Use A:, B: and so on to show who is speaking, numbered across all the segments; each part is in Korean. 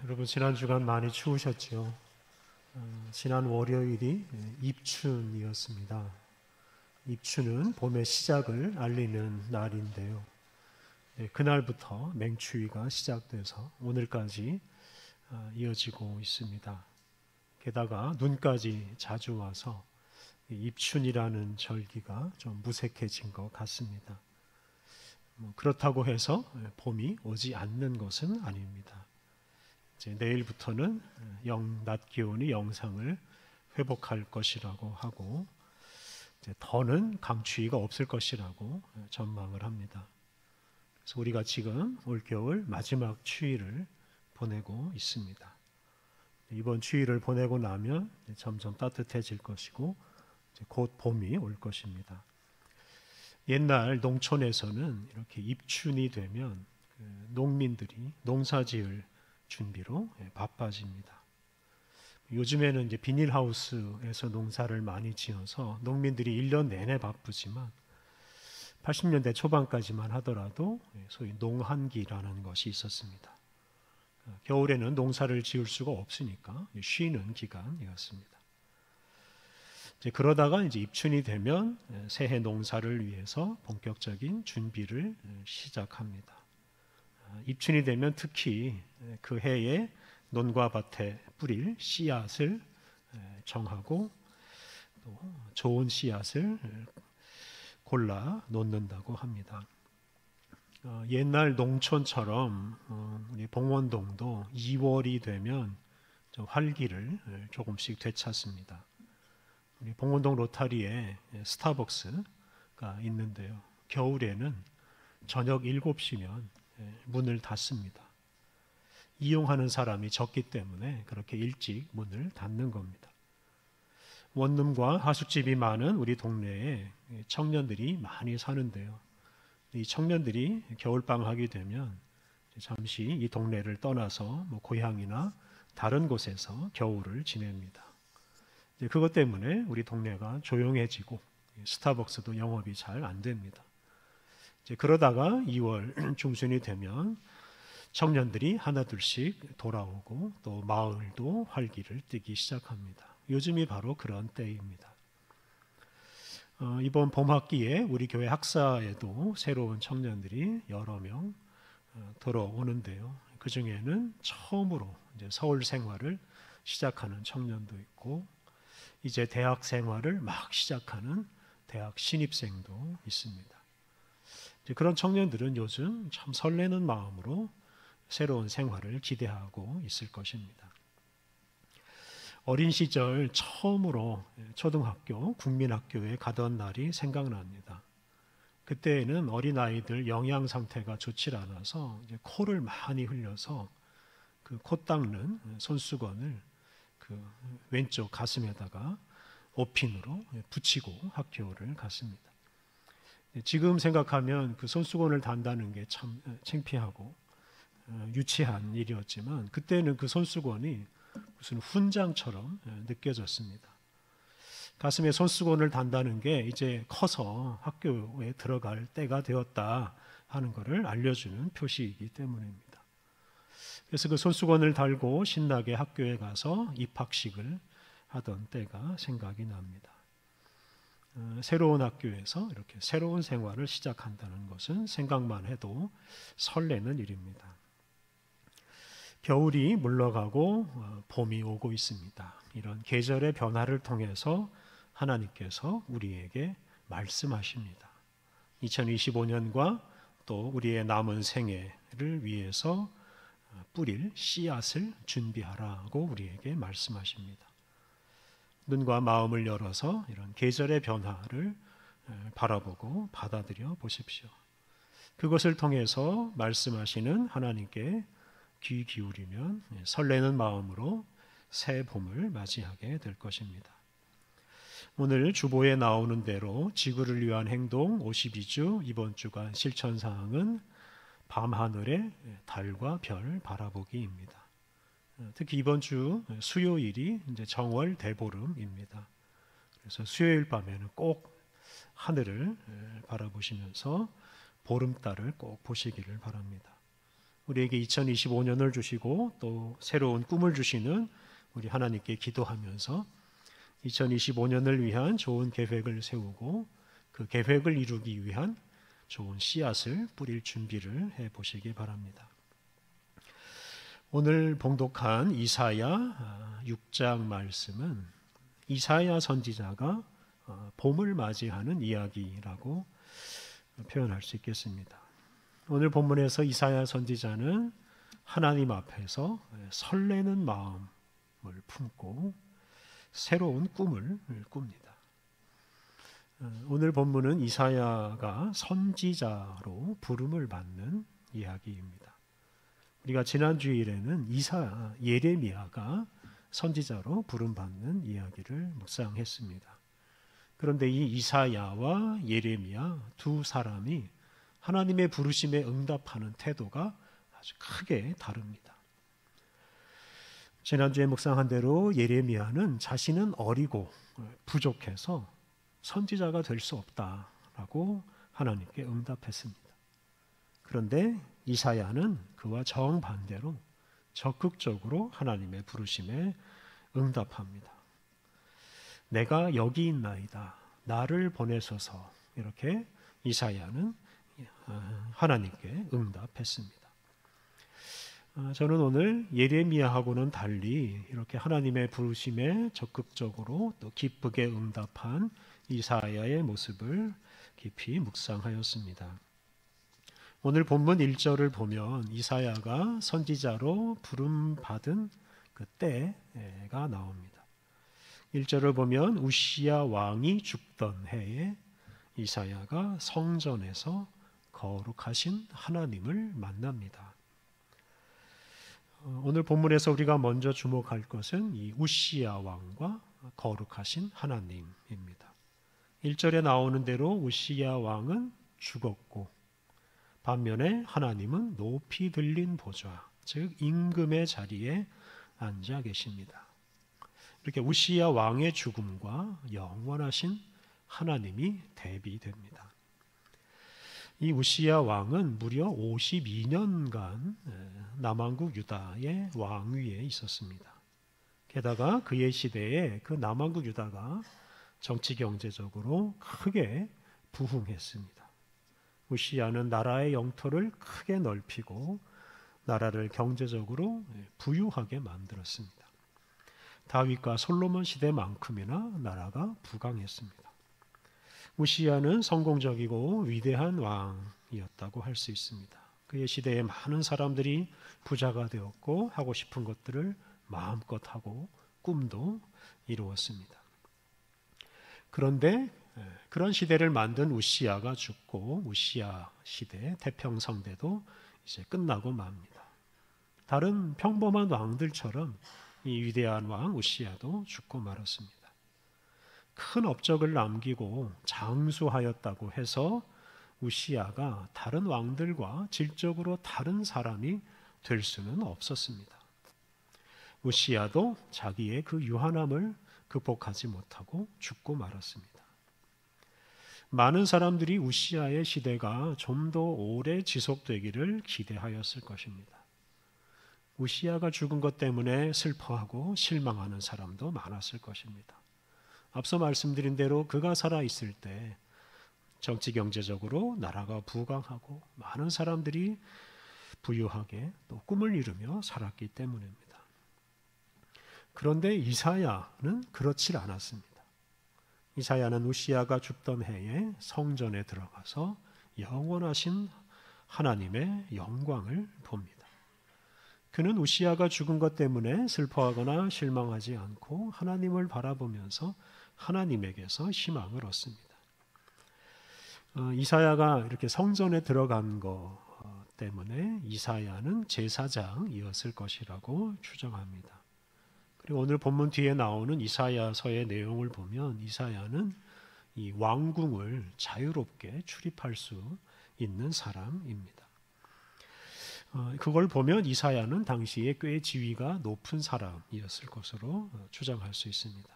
A: 여러분 지난 주간 많이 추우셨죠? 지난 월요일이 입춘이었습니다. 입춘은 봄의 시작을 알리는 날인데요. 그날부터 맹추위가 시작돼서 오늘까지 이어지고 있습니다. 게다가 눈까지 자주 와서 입춘이라는 절기가 좀 무색해진 것 같습니다. 그렇다고 해서 봄이 오지 않는 것은 아닙니다. 이제 내일부터는 낮 기온이 영상을 회복할 것이라고 하고 이제 더는 강추위가 없을 것이라고 전망을 합니다. 그래서 우리가 지금 올겨울 마지막 추위를 보내고 있습니다. 이번 추위를 보내고 나면 점점 따뜻해질 것이고 곧 봄이 올 것입니다. 옛날 농촌에서는 이렇게 입춘이 되면 농민들이 농사지을 준비로 바빠집니다. 요즘에는 이제 비닐하우스에서 농사를 많이 지어서 농민들이 1년 내내 바쁘지만 80년대 초반까지만 하더라도 소위 농한기라는 것이 있었습니다. 겨울에는 농사를 지을 수가 없으니까 쉬는 기간이었습니다. 그러다가 이제 입춘이 되면 새해 농사를 위해서 본격적인 준비를 시작합니다. 입춘이 되면 특히 그 해에 논과 밭에 뿌릴 씨앗을 정하고 또 좋은 씨앗을 골라 놓는다고 합니다. 옛날 농촌처럼 우리 봉원동도 2월이 되면 활기를 조금씩 되찾습니다. 우리 봉원동 로타리에 스타벅스가 있는데요. 겨울에는 저녁 7시면 문을 닫습니다. 이용하는 사람이 적기 때문에 그렇게 일찍 문을 닫는 겁니다. 원룸과 하숙집이 많은 우리 동네에 청년들이 많이 사는데요. 이 청년들이 겨울방학이 되면 잠시 이 동네를 떠나서 고향이나 다른 곳에서 겨울을 지냅니다. 그것 때문에 우리 동네가 조용해지고 스타벅스도 영업이 잘 안 됩니다. 그러다가 2월 중순이 되면 청년들이 하나둘씩 돌아오고 또 마을도 활기를 띠기 시작합니다. 요즘이 바로 그런 때입니다. 이번 봄학기에 우리 교회 학사에도 새로운 청년들이 여러 명 들어오는데요. 그 중에는 처음으로 이제 서울 생활을 시작하는 청년도 있고 이제 대학 생활을 막 시작하는 대학 신입생도 있습니다. 그런 청년들은 요즘 참 설레는 마음으로 새로운 생활을 기대하고 있을 것입니다. 어린 시절 처음으로 초등학교, 국민학교에 가던 날이 생각납니다. 그때에는 어린아이들 영양 상태가 좋지 않아서 이제 코를 많이 흘려서 그 코 닦는 손수건을 그 왼쪽 가슴에다가 옷핀으로 붙이고 학교를 갔습니다. 지금 생각하면 그 손수건을 단다는 게 참 창피하고 유치한 일이었지만 그때는 그 손수건이 무슨 훈장처럼 느껴졌습니다. 가슴에 손수건을 단다는 게 이제 커서 학교에 들어갈 때가 되었다 하는 것을 알려주는 표시이기 때문입니다. 그래서 그 손수건을 달고 신나게 학교에 가서 입학식을 하던 때가 생각이 납니다. 새로운 학교에서 이렇게 새로운 생활을 시작한다는 것은 생각만 해도 설레는 일입니다. 겨울이 물러가고 봄이 오고 있습니다. 이런 계절의 변화를 통해서 하나님께서 우리에게 말씀하십니다. 2025년과 또 우리의 남은 생애를 위해서 뿌릴 씨앗을 준비하라고 우리에게 말씀하십니다. 눈과 마음을 열어서 이런 계절의 변화를 바라보고 받아들여 보십시오. 그것을 통해서 말씀하시는 하나님께 귀 기울이면 설레는 마음으로 새 봄을 맞이하게 될 것입니다. 오늘 주보에 나오는 대로 지구를 위한 행동 52주 이번 주간 실천사항은 밤하늘의 달과 별 바라보기입니다. 특히 이번 주 수요일이 이제 정월 대보름입니다. 그래서 수요일 밤에는 꼭 하늘을 바라보시면서 보름달을 꼭 보시기를 바랍니다. 우리에게 2025년을 주시고 또 새로운 꿈을 주시는 우리 하나님께 기도하면서 2025년을 위한 좋은 계획을 세우고 그 계획을 이루기 위한 좋은 씨앗을 뿌릴 준비를 해보시기 바랍니다. 오늘 봉독한 이사야 6장 말씀은 이사야 선지자가 봄을 맞이하는 이야기라고 표현할 수 있겠습니다. 오늘 본문에서 이사야 선지자는 하나님 앞에서 설레는 마음을 품고 새로운 꿈을 꿉니다. 오늘 본문은 이사야가 선지자로 부름을 받는 이야기입니다. 우리가 지난 주일에는 예레미야가 선지자로 부름받는 이야기를 묵상했습니다. 그런데 이 이사야와 예레미야 두 사람이 하나님의 부르심에 응답하는 태도가 아주 크게 다릅니다. 지난주에 묵상한 대로 예레미야는 자신은 어리고 부족해서 선지자가 될 수 없다라고 하나님께 응답했습니다. 그런데 이사야는 그와 정반대로 적극적으로 하나님의 부르심에 응답합니다. 내가 여기 있나이다. 나를 보내소서. 이렇게 이사야는 하나님께 응답했습니다. 저는 오늘 예레미야하고는 달리 이렇게 하나님의 부르심에 적극적으로 또 기쁘게 응답한 이사야의 모습을 깊이 묵상하였습니다. 오늘 본문 1절을 보면 이사야가 선지자로 부름받은 그 때가 나옵니다. 1절을 보면 우시야 왕이 죽던 해에 이사야가 성전에서 거룩하신 하나님을 만납니다. 오늘 본문에서 우리가 먼저 주목할 것은 이 우시야 왕과 거룩하신 하나님입니다. 1절에 나오는 대로 우시야 왕은 죽었고 반면에 하나님은 높이 들린 보좌, 즉 임금의 자리에 앉아 계십니다. 이렇게 우시야 왕의 죽음과 영원하신 하나님이 대비됩니다. 이 우시야 왕은 무려 52년간 남왕국 유다의 왕위에 있었습니다. 게다가 그의 시대에 그 남왕국 유다가 정치 경제적으로 크게 부흥했습니다. 우시야는 나라의 영토를 크게 넓히고 나라를 경제적으로 부유하게 만들었습니다. 다윗과 솔로몬 시대만큼이나 나라가 부강했습니다. 우시야는 성공적이고 위대한 왕이었다고 할 수 있습니다. 그의 시대에 많은 사람들이 부자가 되었고 하고 싶은 것들을 마음껏 하고 꿈도 이루었습니다. 그런데 그런 시대를 만든 우시야가 죽고 우시야 시대 태평성대도 이제 끝나고 맙니다. 다른 평범한 왕들처럼 이 위대한 왕 우시야도 죽고 말았습니다. 큰 업적을 남기고 장수하였다고 해서 우시야가 다른 왕들과 질적으로 다른 사람이 될 수는 없었습니다. 우시야도 자기의 그 유한함을 극복하지 못하고 죽고 말았습니다. 많은 사람들이 우시야의 시대가 좀 더 오래 지속되기를 기대하였을 것입니다. 우시야가 죽은 것 때문에 슬퍼하고 실망하는 사람도 많았을 것입니다. 앞서 말씀드린 대로 그가 살아있을 때 정치 경제적으로 나라가 부강하고 많은 사람들이 부유하게 또 꿈을 이루며 살았기 때문입니다. 그런데 이사야는 그렇지 않았습니다. 이사야는 우시야가 죽던 해에 성전에 들어가서 영원하신 하나님의 영광을 봅니다. 그는 우시야가 죽은 것 때문에 슬퍼하거나 실망하지 않고 하나님을 바라보면서 하나님에게서 희망을 얻습니다. 이사야가 이렇게 성전에 들어간 것 때문에 이사야는 제사장이었을 것이라고 추정합니다. 그리고 오늘 본문 뒤에 나오는 이사야서의 내용을 보면 이사야는 이 왕궁을 자유롭게 출입할 수 있는 사람입니다. 그걸 보면 이사야는 당시에 꽤 지위가 높은 사람이었을 것으로 추정할 수 있습니다.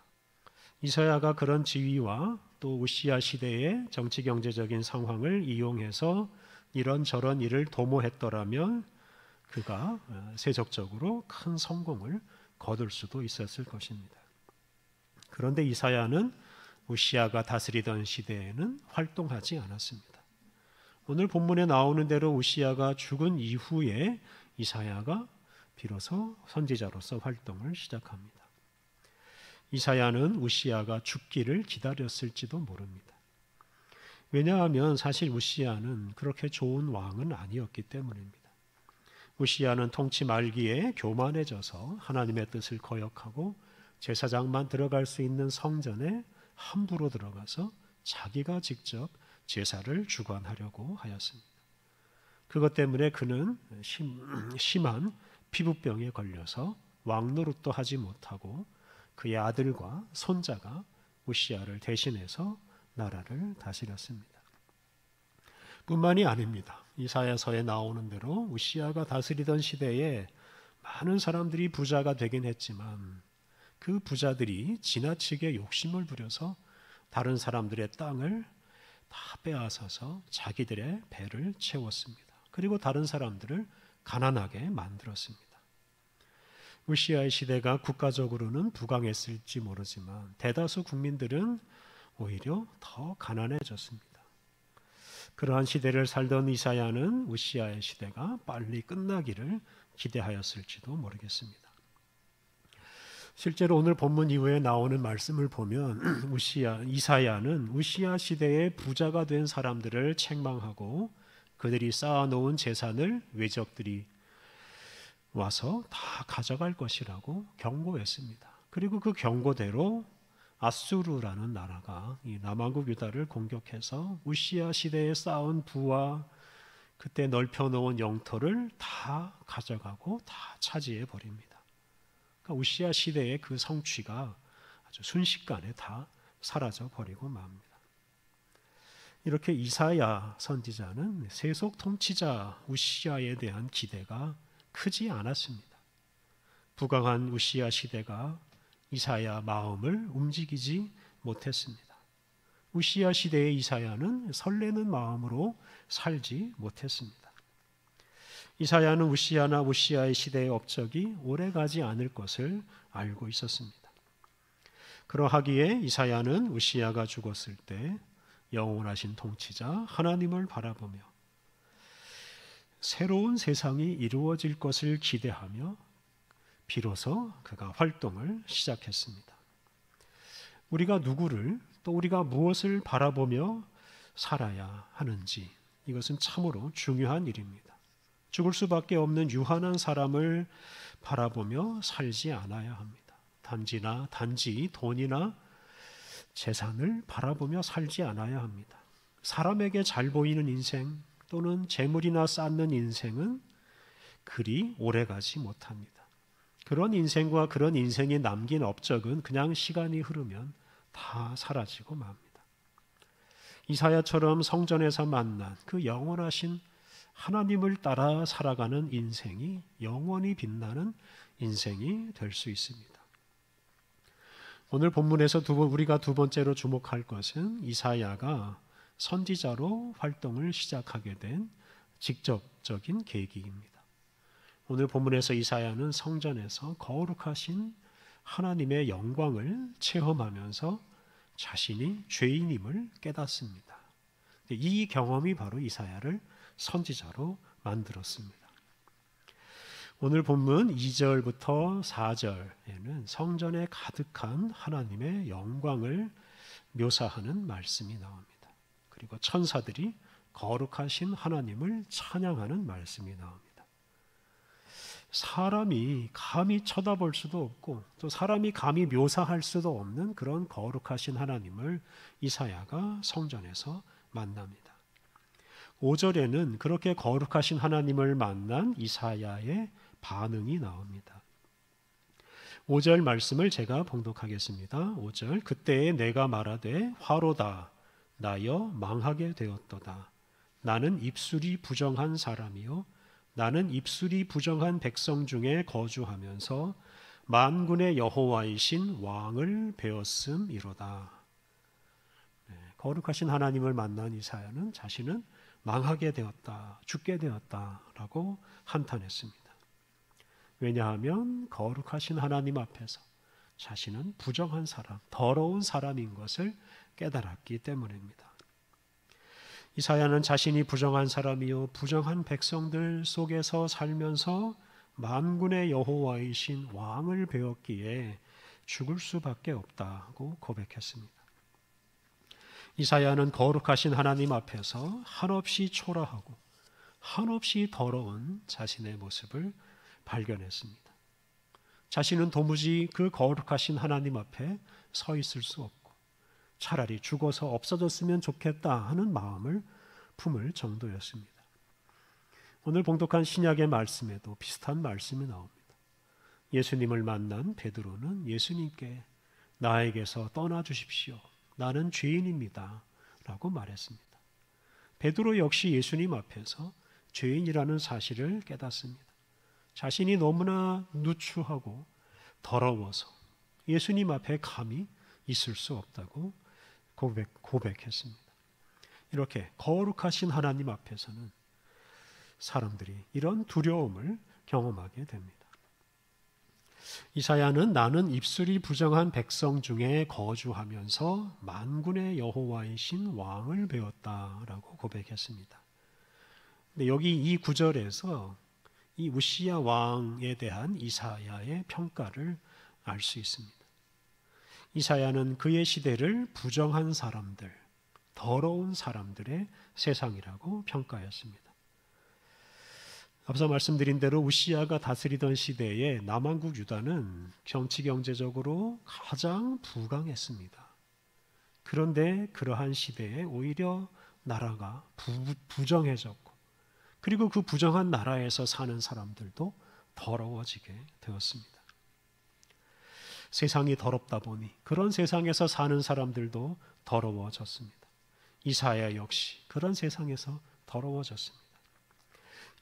A: 이사야가 그런 지위와 또 우시야 시대의 정치 경제적인 상황을 이용해서 이런저런 일을 도모했더라면 그가 세속적으로 큰 성공을 거둘 수도 있었을 것입니다. 그런데 이사야는 우시야가 다스리던 시대에는 활동하지 않았습니다. 오늘 본문에 나오는 대로 우시야가 죽은 이후에 이사야가 비로소 선지자로서 활동을 시작합니다. 이사야는 우시야가 죽기를 기다렸을지도 모릅니다. 왜냐하면 사실 우시야는 그렇게 좋은 왕은 아니었기 때문입니다. 우시야는 통치 말기에 교만해져서 하나님의 뜻을 거역하고 제사장만 들어갈 수 있는 성전에 함부로 들어가서 자기가 직접 제사를 주관하려고 하였습니다. 그것 때문에 그는 심한 피부병에 걸려서 왕노릇도 하지 못하고 그의 아들과 손자가 우시야를 대신해서 나라를 다스렸습니다. 뿐만이 아닙니다. 이사야서에 나오는 대로 우시야가 다스리던 시대에 많은 사람들이 부자가 되긴 했지만 그 부자들이 지나치게 욕심을 부려서 다른 사람들의 땅을 다 빼앗아서 자기들의 배를 채웠습니다. 그리고 다른 사람들을 가난하게 만들었습니다. 우시야의 시대가 국가적으로는 부강했을지 모르지만 대다수 국민들은 오히려 더 가난해졌습니다. 그러한 시대를 살던 이사야는 우시야의 시대가 빨리 끝나기를 기대하였을지도 모르겠습니다. 실제로 오늘 본문 이후에 나오는 말씀을 보면 이사야는 우시야 시대의 부자가 된 사람들을 책망하고 그들이 쌓아놓은 재산을 외적들이 와서 다 가져갈 것이라고 경고했습니다. 그리고 그 경고대로 아수르라는 나라가 이 남왕국 유다를 공격해서 우시야 시대에 쌓은 부와 그때 넓혀놓은 영토를 다 가져가고 다 차지해 버립니다. 그러니까 우시야 시대의 그 성취가 아주 순식간에 다 사라져 버리고 맙니다. 이렇게 이사야 선지자는 세속 통치자 우시야에 대한 기대가 크지 않았습니다. 부강한 우시야 시대가 이사야 마음을 움직이지 못했습니다. 우시야 시대의 이사야는 설레는 마음으로 살지 못했습니다. 이사야는 우시야나 우시야의 시대의 업적이 오래가지 않을 것을 알고 있었습니다. 그러하기에 이사야는 우시야가 죽었을 때 영원하신 통치자 하나님을 바라보며 새로운 세상이 이루어질 것을 기대하며 비로소 그가 활동을 시작했습니다. 우리가 누구를 또 우리가 무엇을 바라보며 살아야 하는지 이것은 참으로 중요한 일입니다. 죽을 수밖에 없는 유한한 사람을 바라보며 살지 않아야 합니다. 단지 돈이나 재산을 바라보며 살지 않아야 합니다. 사람에게 잘 보이는 인생 또는 재물이나 쌓는 인생은 그리 오래가지 못합니다. 그런 인생과 그런 인생이 남긴 업적은 그냥 시간이 흐르면 다 사라지고 맙니다. 이사야처럼 성전에서 만난 그 영원하신 하나님을 따라 살아가는 인생이 영원히 빛나는 인생이 될 수 있습니다. 오늘 본문에서 우리가 두 번째로 주목할 것은 이사야가 선지자로 활동을 시작하게 된 직접적인 계기입니다. 오늘 본문에서 이사야는 성전에서 거룩하신 하나님의 영광을 체험하면서 자신이 죄인임을 깨닫습니다. 이 경험이 바로 이사야를 선지자로 만들었습니다. 오늘 본문 2절부터 4절에는 성전에 가득한 하나님의 영광을 묘사하는 말씀이 나옵니다. 그리고 천사들이 거룩하신 하나님을 찬양하는 말씀이 나옵니다. 사람이 감히 쳐다볼 수도 없고 또 사람이 감히 묘사할 수도 없는 그런 거룩하신 하나님을 이사야가 성전에서 만납니다. 5절에는 그렇게 거룩하신 하나님을 만난 이사야의 반응이 나옵니다. 5절 말씀을 제가 봉독하겠습니다. 5절 그때에 내가 말하되 화로다 나여 망하게 되었도다. 나는 입술이 부정한 사람이요 나는 입술이 부정한 백성 중에 거주하면서 만군의 여호와이신 왕을 배웠음이로다. 거룩하신 하나님을 만난 이사야는 자신은 망하게 되었다, 죽게 되었다라고 한탄했습니다. 왜냐하면 거룩하신 하나님 앞에서 자신은 부정한 사람, 더러운 사람인 것을 깨달았기 때문입니다. 이사야는 자신이 부정한 사람이요 부정한 백성들 속에서 살면서 만군의 여호와이신 왕을 배웠기에 죽을 수밖에 없다고 고백했습니다. 이사야는 거룩하신 하나님 앞에서 한없이 초라하고 한없이 더러운 자신의 모습을 발견했습니다. 자신은 도무지 그 거룩하신 하나님 앞에 서 있을 수 없고 차라리 죽어서 없어졌으면 좋겠다 하는 마음을 품을 정도였습니다. 오늘 봉독한 신약의 말씀에도 비슷한 말씀이 나옵니다. 예수님을 만난 베드로는 예수님께 나에게서 떠나 주십시오. 나는 죄인입니다. 라고 말했습니다. 베드로 역시 예수님 앞에서 죄인이라는 사실을 깨닫습니다. 자신이 너무나 누추하고 더러워서 예수님 앞에 감히 있을 수 없다고 고백했습니다. 이렇게 거룩하신 하나님 앞에서는 사람들이 이런 두려움을 경험하게 됩니다. 이사야는 나는 입술이 부정한 백성 중에 거주하면서 만군의 여호와이신 왕을 배웠다라고 고백했습니다. 근데 여기 이 구절에서 이 우시야 왕에 대한 이사야의 평가를 알 수 있습니다. 이사야는 그의 시대를 부정한 사람들, 더러운 사람들의 세상이라고 평가했습니다. 앞서 말씀드린 대로 우시야가 다스리던 시대에 남왕국 유다는 정치 경제적으로 가장 부강했습니다. 그런데 그러한 시대에 오히려 나라가 부정해졌고 그리고 그 부정한 나라에서 사는 사람들도 더러워지게 되었습니다. 세상이 더럽다 보니 그런 세상에서 사는 사람들도 더러워졌습니다. 이사야 역시 그런 세상에서 더러워졌습니다.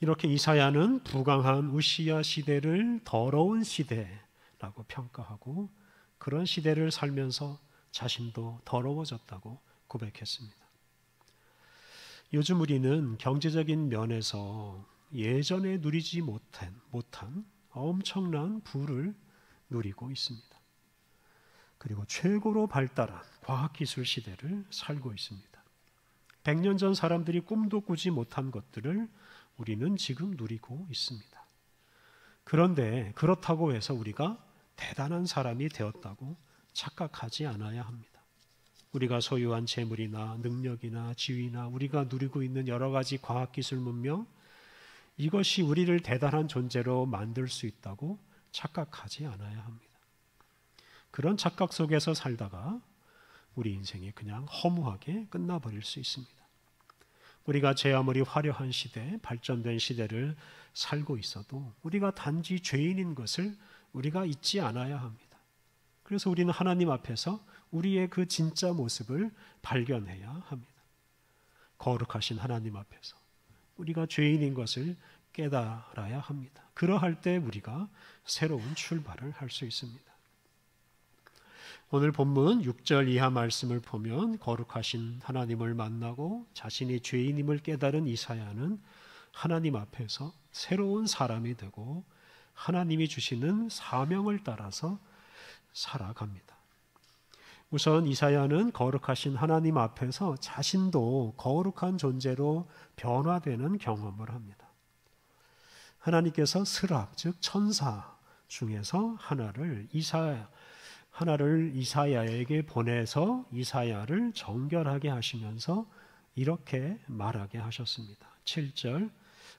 A: 이렇게 이사야는 부강한 우시야 시대를 더러운 시대라고 평가하고 그런 시대를 살면서 자신도 더러워졌다고 고백했습니다. 요즘 우리는 경제적인 면에서 예전에 누리지 못한 엄청난 부를 누리고 있습니다. 그리고 최고로 발달한 과학기술 시대를 살고 있습니다. 100년 전 사람들이 꿈도 꾸지 못한 것들을 우리는 지금 누리고 있습니다. 그런데 그렇다고 해서 우리가 대단한 사람이 되었다고 착각하지 않아야 합니다. 우리가 소유한 재물이나 능력이나 지위나 우리가 누리고 있는 여러 가지 과학기술 문명, 이것이 우리를 대단한 존재로 만들 수 있다고 착각하지 않아야 합니다. 그런 착각 속에서 살다가 우리 인생이 그냥 허무하게 끝나버릴 수 있습니다. 우리가 제 아무리 화려한 시대, 발전된 시대를 살고 있어도 우리가 단지 죄인인 것을 우리가 잊지 않아야 합니다. 그래서 우리는 하나님 앞에서 우리의 그 진짜 모습을 발견해야 합니다. 거룩하신 하나님 앞에서 우리가 죄인인 것을 깨달아야 합니다. 그러할 때 우리가 새로운 출발을 할 수 있습니다. 오늘 본문 6절 이하 말씀을 보면 거룩하신 하나님을 만나고 자신이 죄인임을 깨달은 이사야는 하나님 앞에서 새로운 사람이 되고 하나님이 주시는 사명을 따라서 살아갑니다. 우선 이사야는 거룩하신 하나님 앞에서 자신도 거룩한 존재로 변화되는 경험을 합니다. 하나님께서 스랍, 즉 천사 중에서 하나를 이사야에게 보내서 이사야를 정결하게 하시면서 이렇게 말하게 하셨습니다. 7절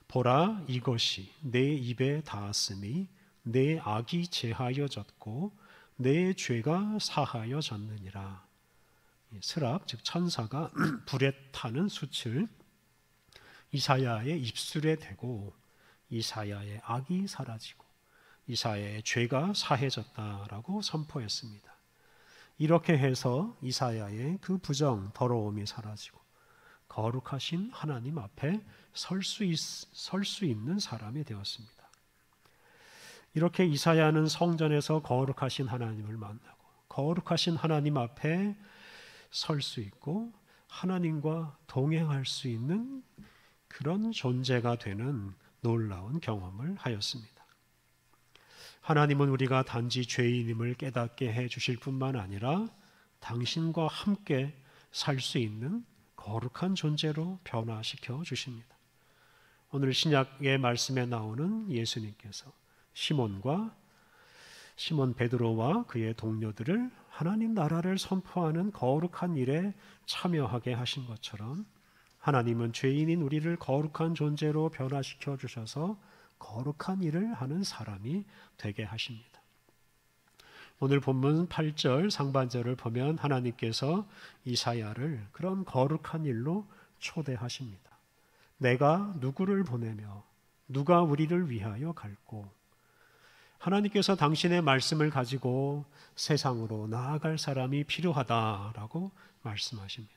A: 보라 이것이 내 입에 닿았으니 내 악이 제하여졌고 내 죄가 사하여졌느니라. 스랍 즉 천사가 불에 타는 숯을 이사야의 입술에 대고 이사야의 악이 사라지고 이사야의 죄가 사해졌다라고 선포했습니다. 이렇게 해서 이사야의 그 부정, 더러움이 사라지고 거룩하신 하나님 앞에 설 수 있는 사람이 되었습니다. 이렇게 이사야는 성전에서 거룩하신 하나님을 만나고 거룩하신 하나님 앞에 설 수 있고 하나님과 동행할 수 있는 그런 존재가 되는 놀라운 경험을 하였습니다. 하나님은 우리가 단지 죄인임을 깨닫게 해 주실 뿐만 아니라 당신과 함께 살 수 있는 거룩한 존재로 변화시켜 주십니다. 오늘 신약의 말씀에 나오는 예수님께서 시몬 베드로와 그의 동료들을 하나님 나라를 선포하는 거룩한 일에 참여하게 하신 것처럼 하나님은 죄인인 우리를 거룩한 존재로 변화시켜 주셔서 거룩한 일을 하는 사람이 되게 하십니다. 오늘 본문 8절 상반절을 보면 하나님께서 이사야를 그런 거룩한 일로 초대하십니다. 내가 누구를 보내며 누가 우리를 위하여 갈고, 하나님께서 당신의 말씀을 가지고 세상으로 나아갈 사람이 필요하다라고 말씀하십니다.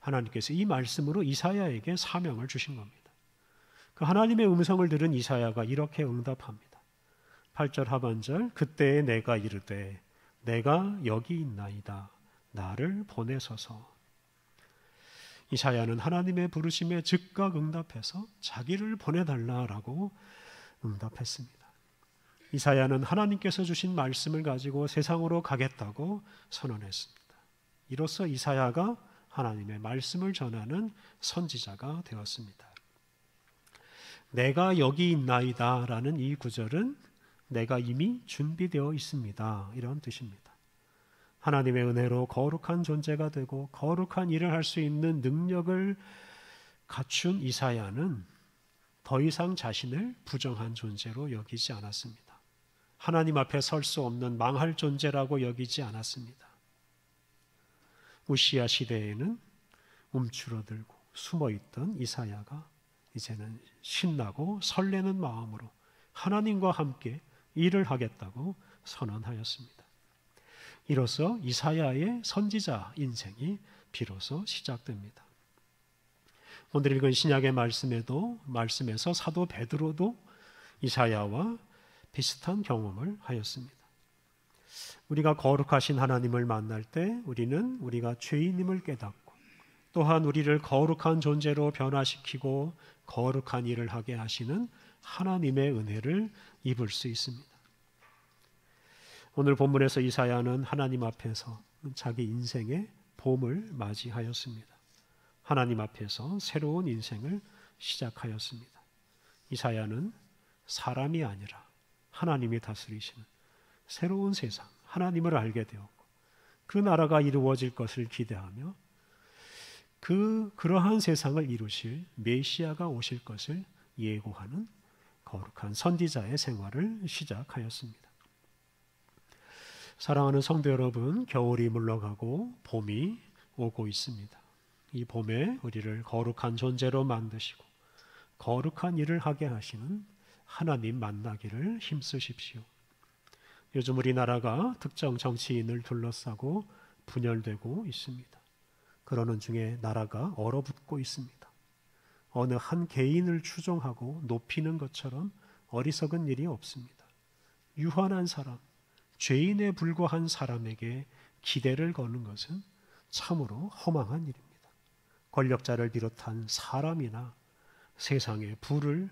A: 하나님께서 이 말씀으로 이사야에게 사명을 주신 겁니다. 그 하나님의 음성을 들은 이사야가 이렇게 응답합니다. 8절 하반절, 그때에 내가 이르되 내가 여기 있나이다, 나를 보내소서. 이사야는 하나님의 부르심에 즉각 응답해서 자기를 보내달라라고 응답했습니다. 이사야는 하나님께서 주신 말씀을 가지고 세상으로 가겠다고 선언했습니다. 이로써 이사야가 하나님의 말씀을 전하는 선지자가 되었습니다. 내가 여기 있나이다 라는 이 구절은 내가 이미 준비되어 있습니다, 이런 뜻입니다. 하나님의 은혜로 거룩한 존재가 되고 거룩한 일을 할 수 있는 능력을 갖춘 이사야는 더 이상 자신을 부정한 존재로 여기지 않았습니다. 하나님 앞에 설 수 없는 망할 존재라고 여기지 않았습니다. 우시야 시대에는 움츠러들고 숨어있던 이사야가 이제는 신나고 설레는 마음으로 하나님과 함께 일을 하겠다고 선언하였습니다. 이로써 이사야의 선지자 인생이 비로소 시작됩니다. 오늘 읽은 신약의 말씀에서 사도 베드로도 이사야와 비슷한 경험을 하였습니다. 우리가 거룩하신 하나님을 만날 때 우리는 우리가 죄인임을 깨닫고 또한 우리를 거룩한 존재로 변화시키고 거룩한 일을 하게 하시는 하나님의 은혜를 입을 수 있습니다. 오늘 본문에서 이사야는 하나님 앞에서 자기 인생의 봄을 맞이하였습니다. 하나님 앞에서 새로운 인생을 시작하였습니다. 이사야는 사람이 아니라 하나님이 다스리시는 새로운 세상, 하나님을 알게 되었고 그 나라가 이루어질 것을 기대하며 그러한 세상을 이루실 메시아가 오실 것을 예고하는 거룩한 선지자의 생활을 시작하였습니다. 사랑하는 성도 여러분, 겨울이 물러가고 봄이 오고 있습니다. 이 봄에 우리를 거룩한 존재로 만드시고 거룩한 일을 하게 하시는 하나님 만나기를 힘쓰십시오. 요즘 우리나라가 특정 정치인을 둘러싸고 분열되고 있습니다. 그러는 중에 나라가 얼어붙고 있습니다. 어느 한 개인을 추종하고 높이는 것처럼 어리석은 일이 없습니다. 유한한 사람, 죄인에 불과한 사람에게 기대를 거는 것은 참으로 허망한 일입니다. 권력자를 비롯한 사람이나 세상의 부를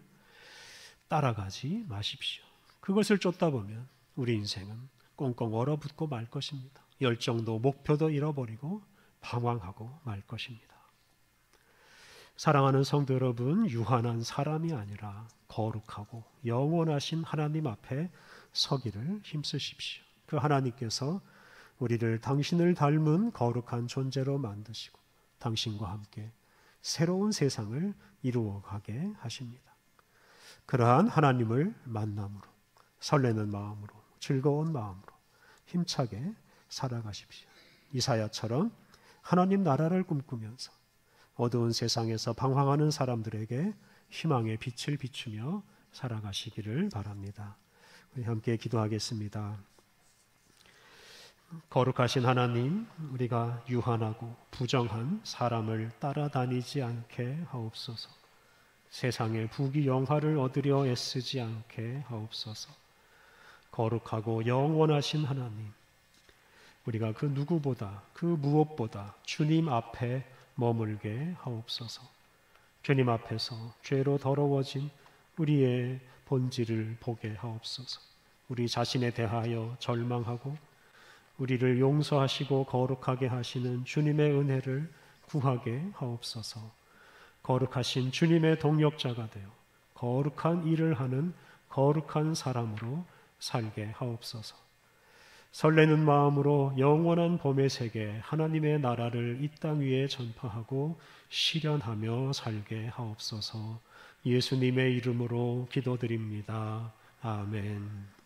A: 따라가지 마십시오. 그것을 쫓다 보면 우리 인생은 꽁꽁 얼어붙고 말 것입니다. 열정도 목표도 잃어버리고 방황하고 말 것입니다. 사랑하는 성도 여러분, 유한한 사람이 아니라 거룩하고 영원하신 하나님 앞에 서기를 힘쓰십시오. 그 하나님께서 우리를 당신을 닮은 거룩한 존재로 만드시고 당신과 함께 새로운 세상을 이루어가게 하십니다. 그러한 하나님을 만남으로 설레는 마음으로 즐거운 마음으로 힘차게 살아가십시오. 이사야처럼 하나님 나라를 꿈꾸면서 어두운 세상에서 방황하는 사람들에게 희망의 빛을 비추며 살아가시기를 바랍니다. 우리 함께 기도하겠습니다. 거룩하신 하나님, 우리가 유한하고 부정한 사람을 따라다니지 않게 하옵소서. 세상의 부귀영화를 얻으려 애쓰지 않게 하옵소서. 거룩하고 영원하신 하나님, 우리가 그 누구보다 그 무엇보다 주님 앞에 머물게 하옵소서. 주님 앞에서 죄로 더러워진 우리의 본질을 보게 하옵소서. 우리 자신에 대하여 절망하고 우리를 용서하시고 거룩하게 하시는 주님의 은혜를 구하게 하옵소서. 거룩하신 주님의 동역자가 되어 거룩한 일을 하는 거룩한 사람으로 살게 하옵소서. 설레는 마음으로 영원한 봄의 세계 하나님의 나라를 이 땅 위에 전파하고 실현하며 살게 하옵소서. 예수님의 이름으로 기도드립니다. 아멘.